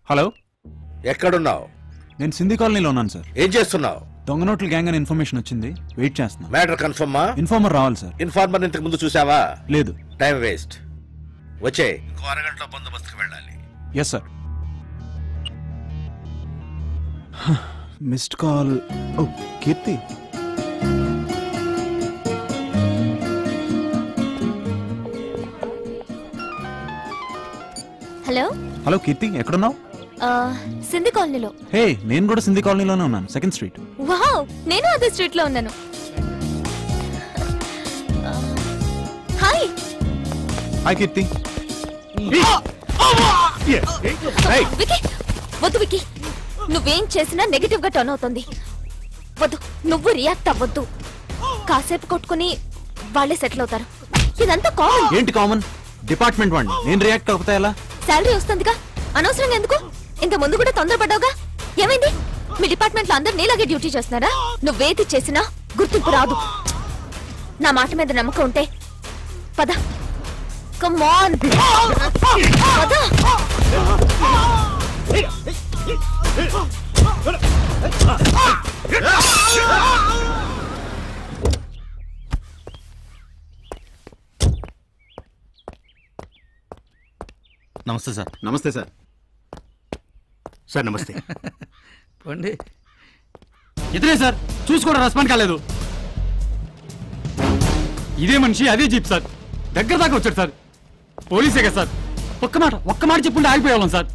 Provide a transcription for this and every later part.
Hello, ఎక్కడున్నావు? నేను సింధీ కాలనీలో ఉన్నాను సార్. ఏం చేస్తున్నావు? దొంగ నోట్ల గ్యాంగ్ అని ఇన్ఫర్మేషన్ వచ్చింది, వెయిట్ చేస్తున్నా. మ్యాటర్ కన్ఫర్మా? ఇన్ఫార్మర్ రావాలి సార్. ఇన్ఫార్మర్ ఇంతకు ముందు చూసావా? లేదు. Time waste. వచ్చే ఇంకో అరగంటలో బందోబస్తుకు వెళ్ళాలి. Yes sir. Missed call. Oh Keerthi. Hello hello Keerthi, ఎక్కడున్నావు? సింధీ కాలనీలో. హే, నేను కూడా సింధీ కాలనీలోనే ఉన్నాను, సెకండ్ స్ట్రీట్. వావ్, నేను అదే స్ట్రీట్ లో ఉన్నాను. హాయ్. హాయ్ కీర్తి. వికీ, వద్దు వికీ, నువ్వేం చేసినా నెగటివ్ గా టర్న్ అవుతుంది. వద్దు, నువ్వు రియాక్ట్ అవ్వద్దు. కాసేపు కొట్టుకుని వాళ్ళే సెటిల్ అవుతారు. ఇదంతా కామన్. ఏంటి కామన్? డిపార్ట్మెంట్ వాడిని, నేను రియాక్ట్ అవుతా ఎలా? శాలరీ వస్తుందిగా, అనవసరంగా ఎందుకు? ఇంత ముందు కూడా తొందరపడ్డావుగా. ఏమైంది? మీ డిపార్ట్మెంట్ లో అందరు నీలాగే డ్యూటీ చేస్తున్నారా? నువ్వేది చేసినా గుర్తింపు రాదు. నా మాట మీద నమ్మకం ఉంటే పద. కమ్ ఆన్, పద. నమస్తే సార్. నమస్తే సార్. సార్ నమస్తే. పండి ఇతనే సార్, చూసుకోవడం రెస్పాండ్ కాలేదు. ఇదే మనిషి అదే జీప్ సార్, దగ్గర దాకా వచ్చాడు సార్. పోలీసే కదా సార్, ఒక్క మాట చెప్పుంటే ఆగిపోయేవాళ్ళం సార్.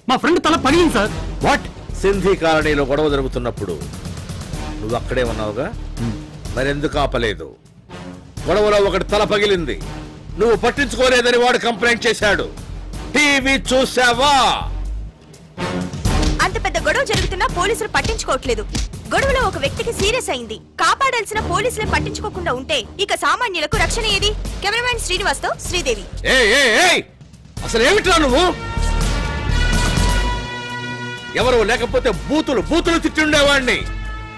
మా ఫ్రెండ్ తల పగిలింది సార్. వాట్? సింధీ కాలనీలో గొడవ జరుగుతున్నప్పుడు నువ్వు అక్కడే ఉన్నావుగా, మరెందుకు ఆపలేదు? గొడవలో ఒకటి తల పగిలింది, నువ్వు పట్టించుకోలేదని వాడు కంప్లైంట్ చేశాడు. టీవీ చూసావా? అంత పెద్ద గొడవ జరుగుతున్నా పోలీసులు పట్టించుకోవట్లేదు. గొడవలో ఒక వ్యక్తికి సీరియస్ అయింది. కాపాడాల్సిన పోలీసులే పట్టించుకోకుండా ఉంటే ఇక సామాన్యులకు రక్షణ ఏది? కెమెరామెన్ శ్రీనివాస్ తో శ్రీదేవి. అసలు ఏమిట్రా నువ్వు? ఎవరు లేకపోతే బూతులు తిట్టుండేవాడిని.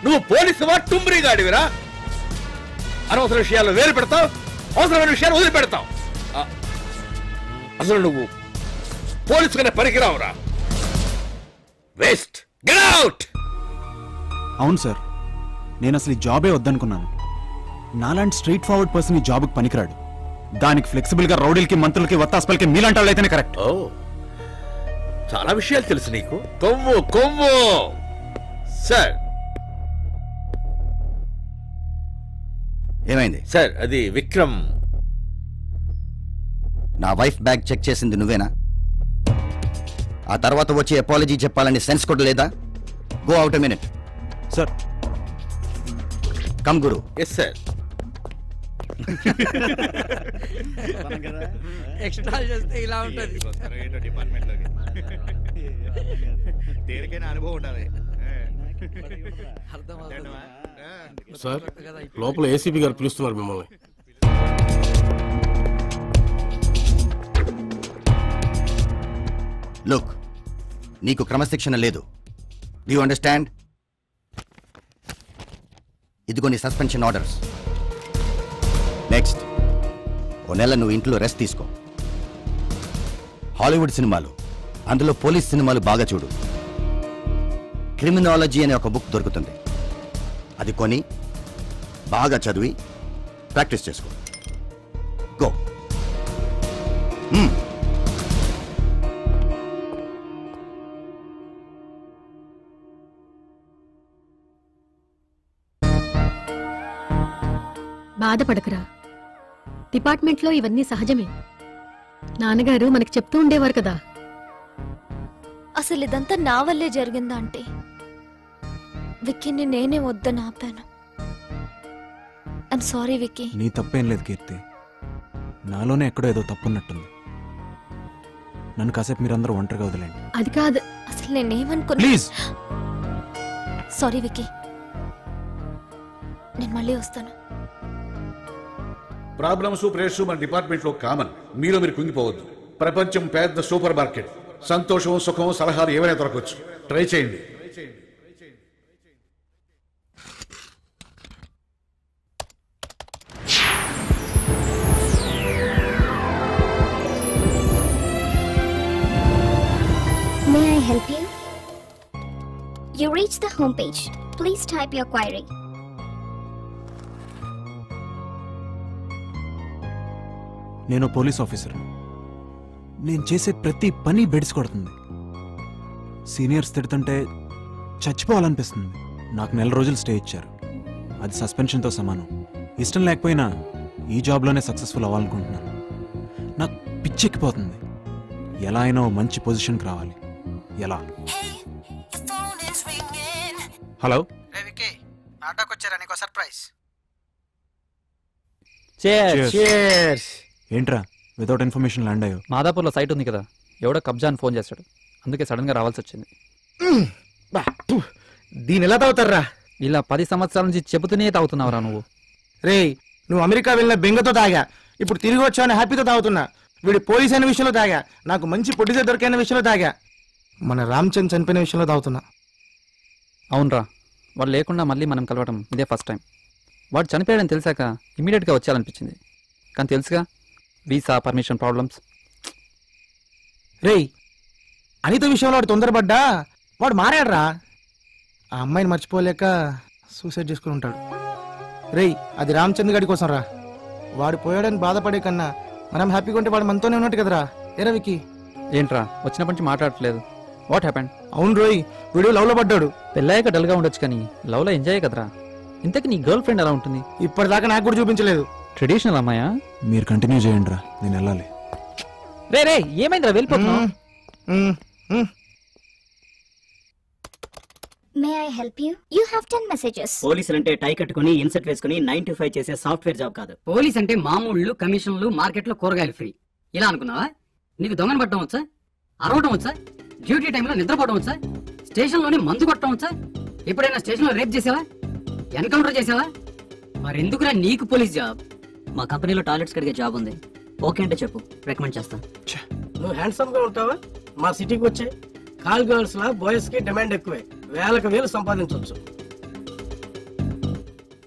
నువ్వు పోలీసువా, టుంబ్రీ గాడివిరా? అనవసర విషయాల్లో వేలు పెడతావు, అవసరమైన విషయాలు వదిలిపెడతావు. అసలు నువ్వు పోలీసుగానే పనికిరావురా. వేస్ట్. Get out. అవును సార్, నేను అసలు ఈ జాబే వద్దనుకున్నాను. నాలాంటి స్ట్రైట్ ఫార్వర్డ్ పర్సన్ ఈ జాబ్కి పనికిరాడు. దానికి ఫ్లెక్సిబుల్ గా రౌడీలకి, మంత్రులకి, వత్తాస్పల్కి మీలాంటి వాళ్ళు అయితేనే కరెక్ట్. ఓ, చాలా విషయాలు తెలుసు నీకు. కొవ్వు. సార్ ఏమైంది సార్? అది విక్రమ్. నా వైఫ్ బ్యాగ్ చెక్ చేసింది నువ్వేనా? ఆ తర్వాత వచ్చి అపాలజీ చెప్పాలని సెన్స్ కూడా లేదా? Go out a minute. Sir. Come గురు. Yes sir. ఎక్స్ట్రా చేస్తే ఇలా ఉంటుంది. దేనికైనా అనుభవం ఉండాలి సార్. లోపల ఏసీపీ గారు పిలుస్తున్నారు మిమ్మల్ని. లుక్, నీకు క్రమశిక్షణ లేదు. Do you understand? ఇదిగో నీ సస్పెన్షన్ ఆర్డర్స్. నెక్స్ట్, ఓ నెల నువ్వు ఇంట్లో రెస్ట్ తీసుకో. హాలీవుడ్ సినిమాలు, అందులో పోలీస్ సినిమాలు బాగా చూడు. క్రిమినాలజీ అనే ఒక బుక్ దొరుకుతుంది, అది కొని బాగా చదివి ప్రాక్టీస్ చేసుకో. గో. బాధపడకరా, డిపార్ట్మెంట్లో ఇవన్నీ సహజమే. నాన్నగారు మనకి చెప్తూ ఉండేవారు కదా. అసలు ఇదంతా నా వల్లే జరిగిందా అంటే విక్కీని నేనే వద్దని ఆపాను. I'm sorry Vicky. నీ తప్పేం లేదు కీర్తి, నాలోనే ఎక్కడో ఏదో తప్పున్నట్టుంది. నన్ను కాసేపు మీరందరూ ఒంటరిగా వదిలేండి. అది కాదు, అసలు నేనేమనుకున్నా. ప్లీజ్. సారీ విక్కీ, నేను మళ్ళీ వస్తాను. ప్రాబ్లమ్స్, ప్రెషర్స్ మన డిపార్ట్మెంట్ లో కామన్. మీలో మీరు కుంగిపోవద్దు. ప్రపంచం పెద్ద సూపర్ మార్కెట్. సంతోషం, సుఖం, సలహాలు ఏమైనా దొరకవచ్చు. ట్రై చేయండి. May I help help you? You reached the home page. Please type your query. నేను పోలీస్ ఆఫీసర్. నేను చేసే ప్రతి పని బెడిసి కొడుతుంది. సీనియర్స్ తిడుతుంటే చచ్చిపోవాలనిపిస్తుంది. నాకు 1 నెల రోజులు స్టే ఇచ్చారు. అది సస్పెన్షన్తో సమానం. ఇష్టం లేకపోయినా ఈ జాబ్లోనే సక్సెస్ఫుల్ అవ్వాలనుకుంటున్నాను. నాకు పిచ్చెక్కిపోతుంది. ఎలా అయినా మంచి పొజిషన్కి రావాలి. ఎలా? హలో వికీ, ఆటోకి వచ్చారా? నీకు సర్ప్రైజ్. ఏంట్రా వితౌట్ ఇన్ఫర్మేషన్ ల్యాండ్ అయ్యో? మాదాపూర్లో సైట్ ఉంది కదా, ఎవడో కబ్జా అని ఫోన్ చేస్తాడు. అందుకే సడన్ గా రావాల్సి వచ్చింది. దీని ఎలా తాగుతారా? ఇలా 10 సంవత్సరాల నుంచి చెబుతూనే తాగుతున్నావురా నువ్వు. రే, నువ్వు అమెరికా వెళ్ళిన బెంగతో తాగా, ఇప్పుడు తిరిగి వచ్చావని హ్యాపీతో తాగుతున్నా. వీడి పోలీస్ అయిన విషయంలో తాగా, నాకు మంచి ప్రొడ్యూసర్ దొరికైన విషయంలో తాగా, మన రామ్చంద్ చనిపోయిన విషయంలో తాగుతున్నా. అవునరా, వాడు లేకుండా మళ్ళీ మనం కలవటం ఇదే ఫస్ట్ టైం. వాడు చనిపోయాడని తెలిసాక ఇమీడియట్గా వచ్చేయాలనిపించింది, కానీ తెలుసుగా వీసా పర్మిషన్ ప్రాబ్లమ్స్. రేయ్, అనిత విషయంలో వాడు తొందరపడ్డా వాడు మారాడురా. ఆ అమ్మాయిని మర్చిపోలేక సూసైడ్ చేసుకుని ఉంటాడు. రేయ్, అది రామచంద్ర గారి కోసం రా. వాడు పోయాడని బాధపడే కన్నా మనం హ్యాపీగా ఉంటే వాడు మనతోనే ఉన్నట్టు కదరా. ఏరా వికీ? ఏంట్రా వచ్చినప్పటి నుంచి మాట్లాడట్లేదు? What happened? అవును రోయ్, వీడు లవ్ లో పడ్డాడు. పెళ్ళాక డల్గా ఉండొచ్చు కానీ లవ్లో ఎంజాయ్ కదరా. ఇంతకీ నీ గర్ల్ ఫ్రెండ్ ఎలా ఉంటుంది? ఇప్పటిదాకా నాకు కూడా చూపించలేదు. ట్రెడిషనల్ అమ్మాయా? మీరు కంటిన్యూ చేయండి రా, నేను వెళ్ళాలి. రే రే, ఏమైందిరా వెళ్ళిపోతున్నావు? May I help you? You have 10 messages. పోలీసులు అంటే టై కట్టుకుని ఇన్సెట్ వేసుకుని 9 to 5 చేసే సాఫ్ట్వేర్ జాబ్ కాదు. పోలీస్ అంటే మామూళ్ళు, కమిషన్లు, మార్కెట్లో కూరగాయలు ఫ్రీ. ఇలా అనుకున్నావా? నీకు దొంగను పట్టడం వచ్చా? అరవటం వచ్చా? డ్యూటీ టైంలో నిద్రపోవడం వచ్చా? స్టేషన్లోనే మందు కొట్టడం వచ్చా? ఎప్పుడైనా స్టేషన్లో రేప్ చేసావా? ఎన్కౌంటర్ చేసావా? మరెందుకురా నీకు పోలీస్ జాబ్? మా కంపెనీలో టాయిలెట్స్ కడిగే జాబ్ ఉంది. ఓకే అంటే చెప్పు, రికమెండ్ చేస్తాను. నువ్వు హ్యాండ్సమ్ గా ఉంటావా? మా సిటీకి వచ్చే కాల్ గర్ల్స్ లా బాయ్స్ కి డిమాండ్ ఎక్కువే. వేలకు వేలు సంపాదించవచ్చు.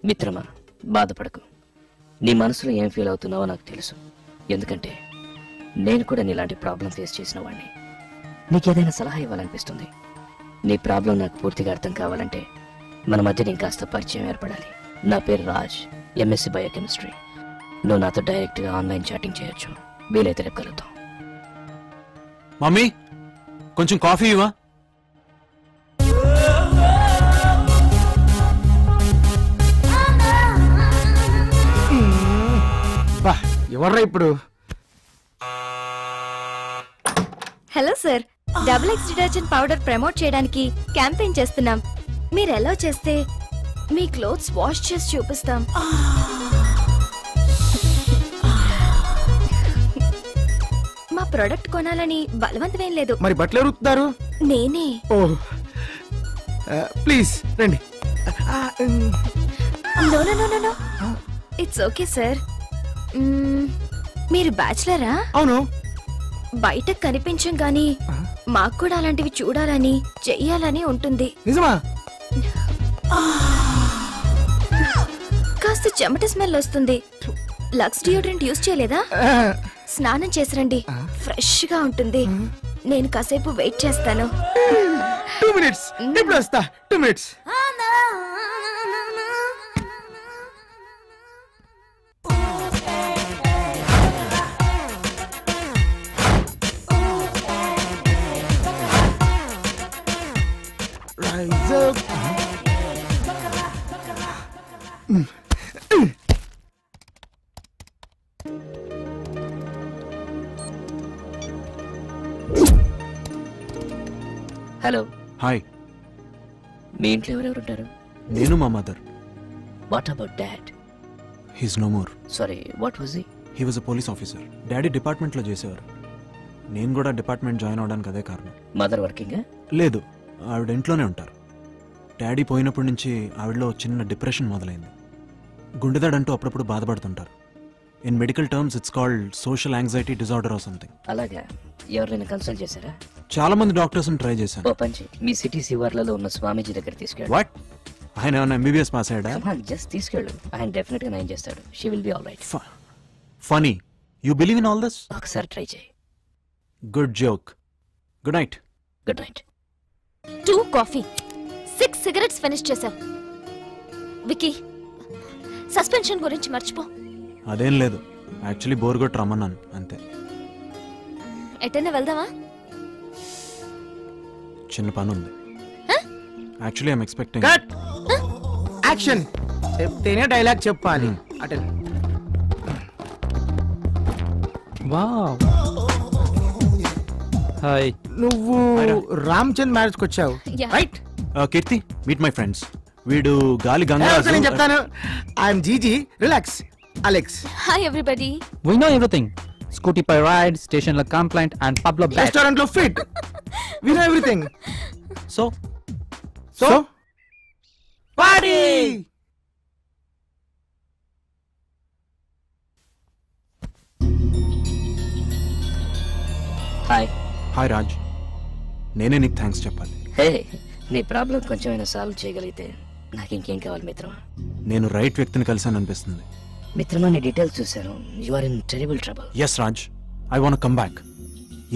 మిత్రమా, బాధపడకు. నీ మనసులో ఏం ఫీల్ అవుతున్నావో నాకు తెలుసు. ఎందుకంటే నేను కూడా నీలాంటి ప్రాబ్లం ఫేస్ చేసిన వాడిని. నీకేదైనా సలహా ఇవ్వాలనిపిస్తుంది. నీ ప్రాబ్లం నాకు పూర్తిగా అర్థం కావాలంటే మన మధ్య ఇంకాస్త పరిచయం ఏర్పడాలి. నా పేరు రాజ్, ఎంఎస్సి బయోకెమిస్ట్రీ. నువ్వు నాతో డైరెక్ట్గా ఆన్లైన్ చాటింగ్ చేయొచ్చు. వీలైతే రేపు కలుద్దాం. మమ్మీ, కొంచెం కాఫీ ఇవ్వా? ఎవర్రా ఇప్పుడు? Hello sir, XX detergent powder promote చేయడానికి క్యాంపెయిన్ చేస్తున్నాం. మీరు ఎలా చేస్తే మీ క్లోత్స్ వాష్ చేసి చూపిస్తాం. మా ప్రొడక్ట్ కొనాలని బలవంతమేం లేదు. మరి బట్టలు ఎవరుతున్నారు? నేనే. ఓ ప్లీజ్ రండి. No no no no, it's okay sir. మీరు బ్యాచిలరా? అవును. బయట కనిపించం గానీ మాకు కూడా అలాంటివి చూడాలని చెయ్యాలని ఉంటుంది. నిజమా? కాస్త చెమట స్మెల్ వస్తుంది. లక్స్ డియోడ్రెంట్ యూజ్ చేయలేదా? స్నానం చేసిరండి, ఫ్రెష్ గా ఉంటుంది. నేను కాసేపు వెయిట్ చేస్తాను. 2 minutes. ఇప్పుడు వస్తా. 2 minutes. Rise up. Hello. Hi. మీ ఇంట్లో ఎవరెవరు ఉంటారు? నేను, మా mother. What about dad? He's no more. Sorry, what was he was a police officer. Daddy డిపార్ట్మెంట్లో చేసేవారు. నేను కూడా డిపార్ట్మెంట్ జాయిన్ అవడానికి అదే కారణం. మదర్ వర్కింగా? లేదు, ఆవిడ ఇంట్లోనే ఉంటారు. డాడీ పోయినప్పటి నుంచి ఆవిడలో చిన్న డిప్రెషన్ మొదలైంది. గుండెదాడంటూ అప్పుడప్పుడు బాధపడుతుంటారు. In medical terms it's called social anxiety disorder or something. అలాగా? ఎవరైనా కన్సల్ట్ చేశారా? చాలా మంది డాక్టర్స్ ట్రై చేశాను. ఓ పంచి, మీ సిటీ శివార్లలో ఉన్న స్వామీజీ దగ్గర తీసుకెళ్ళు. వాట్? ఆయన ఏమైనా ఎంబీబీఎస్ పాస్ అయ్యాడా? జస్ట్ తీసుకెళ్ళు, ఆయన డెఫినెట్ గా నయం చేస్తాడు. She will be all right. Funny, you believe in all this? ఒకసారి ట్రై చేయి. Good joke. Good night. Good night. 2 coffee, 6 cigarettes finish చేశావు. వికీ, సస్పెన్షన్ గురించి మర్చిపో. అదేం లేదు, యాక్చువల్లీ బోర్ కొట్టి రమ్మన్నాను అంతే. ఎటైనా వెళ్దామా? చిన్న పని ఉంది. Actually I'm expecting. యాక్షన్ చెప్తేనే డైలాగ్ చెప్పాలి. అటే వావ్. హాయ్. నువ్వు రామ్ చంద్ మ్యారేజ్ కి వచ్చావు right? Keerthi, meet my friends. వీడు గాలి నేను గంగరాజు. చెప్తాను. ఐఎమ్ జీజీ, relax. Alex. Hi everybody. We know everything. Scooty pie ride, station la complaint and pub lo bet. Restaurant లో fit. We know everything. So party. Hi. Hi Raj. నేనే నీకు thanks చెప్పాలి. హే, నీ ప్రాబ్లం కొంచెమైనా సాల్వ్ చేయగలిగితే నాకు ఇంకేం కావాలి మిత్రమా. నేను రైట్ వ్యక్తిని కలిసాను అనిపిస్తుంది. మిత్రమా, నీ డీటెయిల్స్ చూశాను. You are in terrible trouble. Yes Raj, I want come back.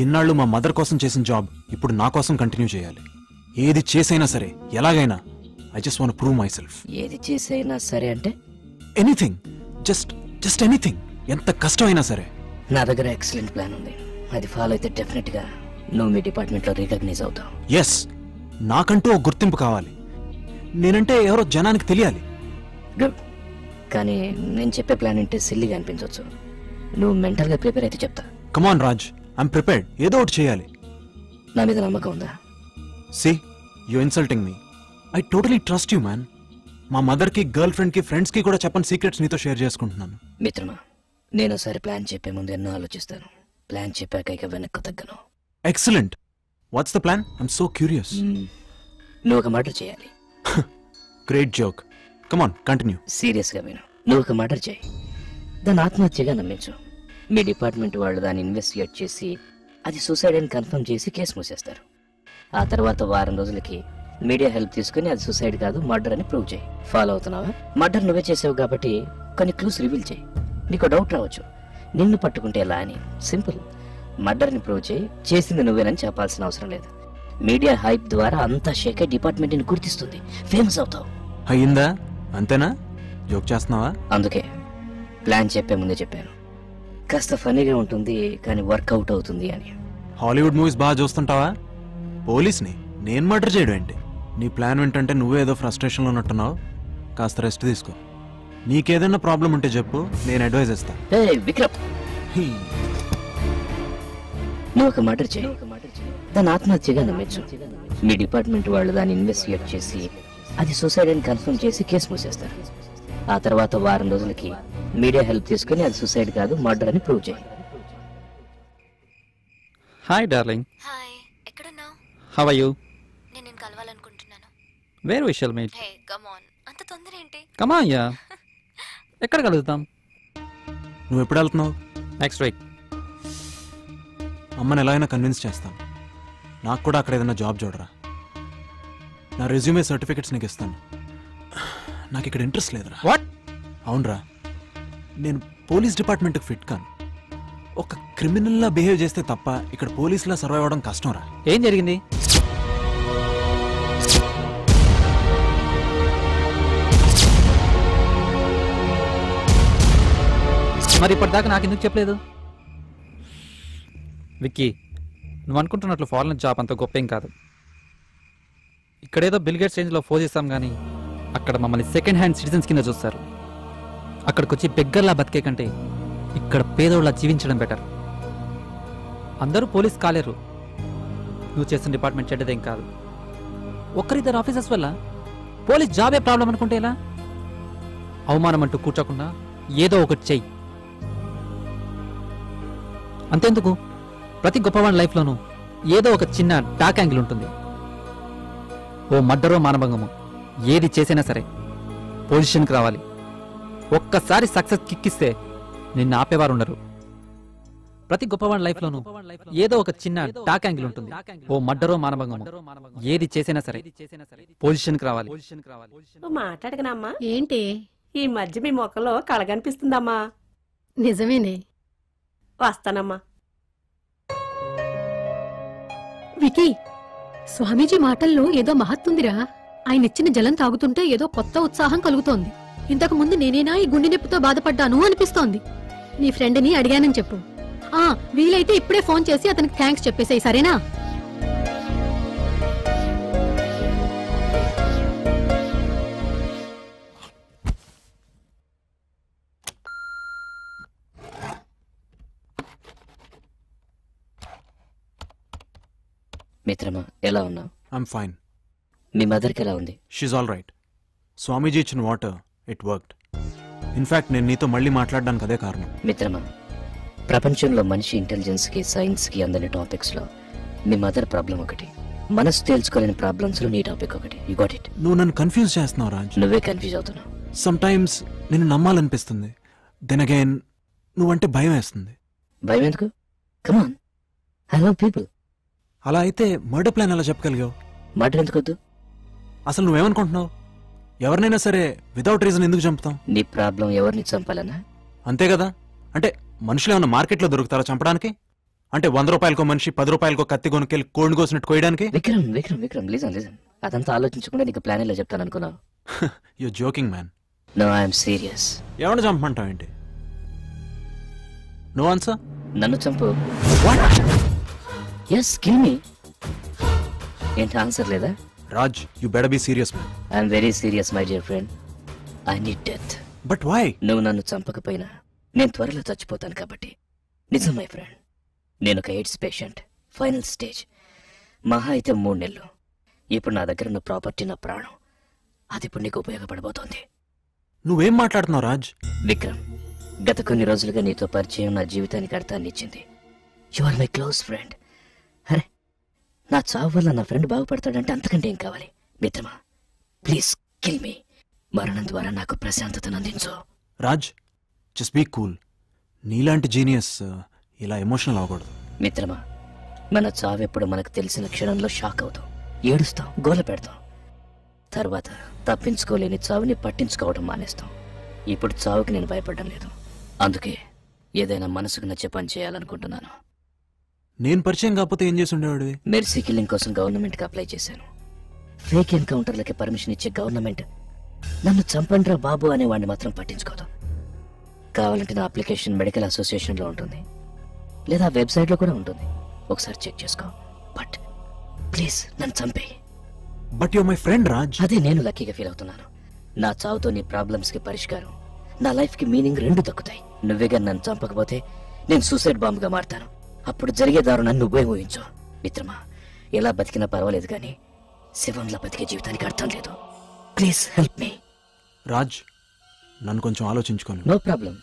ఇన్నాళ్ళు మా మదర్ కోసం చేసిన జాబ్ ఇప్పుడు నా కోసం కంటిన్యూ చేయాలి. ఏది చేసైనా సరే, ఎలాగైనా. I just want prove my self. ఏది చేసైనా సరే అంటే? Anything, just anything. ఎంత కష్టమైనా సరే. నా దగ్గర ఎక్సలెంట్ ప్లాన్ ఉంది. అది ఫాలో అయితే డెఫినెట్ గా నువ్వు మీ డిపార్ట్మెంట్ లో రికగ్నైజ్ అవుతావు. ఎస్, నాకంటూ ఒక గుర్తింపు కావాలి. నేనంటే ఎవరో జనానికి తెలియాలి. గుడ్. కానీ నేను చెప్పే ప్లాన్ అంటే సిల్లీగా అనిపించవచ్చు. నువ్వు మెంటల్ గా ప్రిపేర్ అయితే చెప్తా. కమాన్ రాజ్, ఐఎమ్ ప్రిపేర్డ్. ఏదో ఒకటి చేయాలి. నా మీద నమ్మకం ఉందా? See, you're insulting me. I totally trust you, man. మా మదర్ కి, గర్ల్ ఫ్రెండ్ కి, ఫ్రెండ్స్ కి కూడా చెప్పని సీక్రెట్స్ నీతో షేర్ చేసుకుంటున్నాను. మిత్రమా, నేను ఒకసారి ప్లాన్ చెప్పే ముందు ఎన్నో ఆలోచిస్తాను. ప్లాన్ చెప్పాక ఇక వెనక్కు తగ్గను. Excellent. What's the plan? I'm so curious. నువ్వు ఒక మర్డర్ చేయాలి. Great joke. Come on, continue. Serious గా విను. నువ్వు ఒక మర్డర్ చేయి, దాన్ని ఆత్మహత్యగా నమ్మించు. మీ డిపార్ట్మెంట్ వాళ్ళు దాన్ని ఇన్వెస్టిగేట్ చేసి అది సూసైడ్ అని కన్ఫర్మ్ చేసి కేసు మూసేస్తారు. ఆ తర్వాత వారం రోజులకి మీడియా హెల్ప్ తీసుకుని అది సూసైడ్ కాదు మర్డర్ అని ప్రూవ్ చేయి. ఫాలో అవుతున్నావా? మర్డర్ నువ్వే చేసావు కాబట్టి కొన్ని క్లూస్ రివీల్ చేయి. నీకు డౌట్ రావచ్చు, నిన్ను పట్టుకుంటే ఎలా అని. సింపుల్. మర్డర్ ని ప్రూవ్ చేయి, చేసింది నువ్వేనని చెప్పాల్సిన అవసరం లేదు. మీడియా హైప్ ద్వారా అంతా షేక్ అయి డిపార్ట్మెంట్ ని గుర్తిస్తుంది, ఫేమస్ అవుతావు. అయ్యిందా? అంతేనా? జోక్ చేస్తున్నావా? అందుకే ప్లాన్ చెప్పే ముందే చెప్పాను. కాస్త ఫనీగా ఉంటుంది కానీ వర్కౌట్ అవుతుంది అని. హాలీవుడ్ మూవీస్ బాగా చూస్తుంటావా? పోలీస్ని నేను మర్డర్ చేయడం ఏంటి? నీ ప్లాన్ ఏంటంటే నువ్వే ఏదో ఫ్రస్ట్రేషన్లో ఉన్నట్టున్నావు. కాస్త రెస్ట్ తీసుకో. నీకేదైనా ప్రాబ్లం ఉంటే చెప్పు, నేను అడ్వైజ్ ఇస్తా. విక్రమ్, నువ్వు ఒక మర్డర్ చేయి, దాన్ని ఆత్మహత్యగా నమ్మించు. మీ డిపార్ట్మెంట్ వాళ్ళు దాన్ని ఇన్వెస్టిగేట్ చేసి అది సూసైడ్ అని కన్ఫర్మ్ చేసి కేసు మూసేస్తారు. ఆ తర్వాత వారం రోజులకి మీడియా హెల్ప్ తీసుకుని అది సూసైడ్ కాదు మర్డర్ అని ప్రూవ్ చేయి. Hi darling. హాయ్, ఎక్కడున్నావు? How are you? నేను నిన్ను కలవాలనుకుంటున్నాను. Where we shall meet? Hey, come on. అంత తొందర ఏంటి? Come on yeah. ఎక్కడ కలుద్దాం? నువ్వు ఎప్పుడు వెళ్తున్నావు? Next week. అమ్మని ఎలా అయినా కన్విన్స్ చేస్తాను. నాకు కూడా అక్కడ ఏదైనా జాబ్ చూడరా. నా రెజ్యూమే సర్టిఫికెట్స్ నీకు ఇస్తాను. నాకు ఇక్కడ ఇంట్రెస్ట్ లేదురా. వాట్? అవునరా, నేను పోలీస్ డిపార్ట్మెంట్కి ఫిట్ కాను. ఒక క్రిమినల్లా బిహేవ్ చేస్తే తప్ప ఇక్కడ పోలీసులా సర్వైవ్ అవ్వడం కష్టంరా. ఏం జరిగింది? మరి ఇప్పటిదాకా నాకు ఎందుకు చెప్పలేదు? విక్కీ, నువ్వు అనుకుంటున్నట్లు ఫారెన్ జాబ్ అంత గొప్పేం కాదు. ఇక్కడేదో బిల్గేట్స్ రేంజ్లో ఫోజ్ చేస్తాం కానీ అక్కడ మమ్మల్ని సెకండ్ హ్యాండ్ సిటిజన్స్ కింద చూస్తారు. అక్కడికి వచ్చి బెగ్గర్లా బతికే కంటే ఇక్కడ పేదోళ్ళ జీవించడం బెటర్. అందరూ పోలీస్ కాలేరు. నువ్వు చేస్తున్న డిపార్ట్మెంట్ చెడ్డదేం కాదు. ఒక్కరిద్దరు ఆఫీసర్స్ వల్ల పోలీస్ జాబే ప్రాబ్లం అనుకుంటే ఎలా? అవమానం అంటూ కూర్చోకుండా ఏదో ఒకటి చెయ్యి. అంతెందుకు, ప్రతి గొప్పవాడి లైఫ్లోనూ ఏదో ఒక చిన్న డార్క్ యాంగిల్ ఉంటుంది. ఓ మర్డరో మానభంగమో ఏది చేసైనా సరే పొజిషన్కి రావాలి. ఒక్కసారి సక్సెస్ కిక్కిస్తే నిన్ను ఆపేవారు ఉండరు. ప్రతి గొప్పవాడి లైఫ్లోనూ ఏదో ఒక చిన్న డార్క్ యాంగిల్ ఉంటుంది. ఓ మర్డరో మానభంగమో ఏది చేసైనా సరే పొజిషన్కి రావాలి. నువ్వు మాట్లాడగనమ్మా? ఏంటి ఈ మధ్య మీ మొక్కలో కళ కనిపిస్తుందమ్మా. నిజమేనే. వస్తానమ్మా. వికీ, స్వామీజీ మాటల్లో ఏదో మహత్తుందిరా. ఆయన ఇచ్చిన జలం తాగుతుంటే ఏదో కొత్త ఉత్సాహం కలుగుతోంది. ఇంతకు ముందు నేనేనా ఈ గుండె నొప్పితో బాధపడ్డాను అనిపిస్తోంది. నీ ఫ్రెండ్ని అడిగానని చెప్పు. వీలైతే ఇప్పుడే ఫోన్ చేసి అతనికి థ్యాంక్స్ చెప్పేసాయి, సరేనా? మిత్రమా, ఎలా ఉన్నావు? I'm fine. మీ మదర్కి ఎలా ఉంది? She's all right. స్వామీజీ ఇచ్చిన వాటర్ ఇట్ వర్క్డ్. ఇన్ఫాక్ట్ నేను నీతో మళ్ళీ మాట్లాడడానికి అదే కారణం. మిత్రమా, ప్రపంచంలో మనిషి ఇంటెలిజెన్స్కి సైన్స్కి అందని టాపిక్స్లో మీ మదర్ ప్రాబ్లం ఒకటి, మనసు తేల్చుకోలేని ప్రాబ్లమ్స్లో నీ టాపిక్ ఒకటి. You got it. నువ్వు నన్ను కన్ఫ్యూజ్ చేస్తున్నావు రాజ్. నువ్వే కన్ఫ్యూజ్ అవుతున్నావు. సమ్ టైమ్స్ నేను నమ్మాలనిపిస్తుంది, దెన్ అగైన్ నువ్వంటే భయం వేస్తుంది. భయం ఎందుకు? కమాన్, ఐ లవ్ పీపుల్. అలా అయితే మర్డర్ ప్లాన్ ఎలా చెప్పగలిగావు? మర్డర్ ఎందుకొద్దు? అసలు నువ్వేమనుకుంటున్నావు? ఎవరినైనా సరే వితౌట్ రీజన్ ఎందుకు చంపుతాం? నీ ప్రాబ్లం ఎవరిని చంపాలనా? అంతే కదా. అంటే మనుషులు ఏమన్నా మార్కెట్లో దొరుకుతారా చంపడానికి? అంటే 100 రూపాయలకో మనిషి 10 రూపాయలకో కత్తి కొనుక్కెళ్ళి కోడిని కోసినట్టు కోయడానికి? విక్రమ్ విక్రమ్ విక్రమ్ లిజన్ లిజన్, అదంతా ఆలోచించకుండా నీకు ప్లాన్ ఎలా చెప్తాను అనుకున్నావు? You joking man. No, I'm serious. ఎవరిని చంపమంటావు ఏంటి? No answer. నన్ను చంపు. Yes, kill me. ఏంటి ఆన్సర్ లేదా? Raj, you better be serious man. I'm very serious my dear friend. I need death. But why? నువ్వు నన్ను చంపకపోయినా నేను త్వరలో చచ్చిపోతాను కాబట్టి. నిజం మై ఫ్రెండ్, నేను ఒక ఎయిడ్స్ పేషెంట్, ఫైనల్ స్టేజ్. మహా అయితే 3 నెలలు. ఇప్పుడు నా దగ్గర ఉన్న ప్రాపర్టీ నా ప్రాణం. అది ఇప్పుడు నీకు ఉపయోగపడబోతోంది. నువ్వేం మాట్లాడుతున్నావు రాజ్? విక్రమ్, గత కొన్ని రోజులుగా నీతో పరిచయం నా జీవితానికి అర్థాన్ని ఇచ్చింది. You are my close friend. అరే, నా చావు వల్ల నా ఫ్రెండ్ బాగుపడతాడంటే అంతకంటే ఏం కావాలి? మిత్రమా, ప్లీజ్ కిల్ మీ. మరణం ద్వారా నాకు ప్రశాంతతను అందించు. Raj, just be cool. నీలాంటి జీనియస్ ఇలా ఎమోషనల్ అవ్వకూడదు. మిత్రమా, మన చావెప్పుడు మనకు తెలిసిన క్షణంలో షాక్ అవుతాం, ఏడుస్తాం, గోల పెడతాం. తర్వాత తప్పించుకోలేని చావుని పట్టించుకోవడం మానేస్తాం. ఇప్పుడు చావుకి నేను భయపడడం లేదు. అందుకే ఏదైనా మనసుకు నచ్చే పని చేయాలనుకుంటున్నాను. నేను పరిచయం కాకపోతే ఏం చేసి ఉండేవాడివి? మెర్సీ కిల్లింగ్ కోసం గవర్నమెంట్కి అప్లై చేశాను. ఫేక్ ఎన్కౌంటర్లకి పర్మిషన్ ఇచ్చే గవర్నమెంట్ నన్ను చంపండ్రా బాబు అనే వాడిని మాత్రం పట్టించుకోదు. కావాలంటే నా అప్లికేషన్ మెడికల్ అసోసియేషన్లో ఉంటుంది, లేదా వెబ్సైట్లో కూడా ఉంటుంది. ఒకసారి చెక్ చేసుకో. బట్ ప్లీజ్ నన్ను చంపే. But you my friend Raj. అదే నేను లక్కీగా ఫీల్ అవుతున్నాను. నా చావుతో నీ ప్రాబ్లమ్స్కి పరిష్కారం, నా లైఫ్కి మీనింగ్ 2 దక్కుతాయి. నువ్వేగా నన్ను చంపకపోతే నేను సూసైడ్ బాంబ్గా మారుతాను. అప్పుడు జరిగే దారుణాన్ని నువ్వే ఊహించు. మిత్రమా, ఎలా బతికినా పర్వాలేదు కానీ శివంలా బతికే జీవితానికి అర్థం లేదు. Please help me. రాజ్, నన్ను కొంచెం ఆలోచించుకోను. No problem.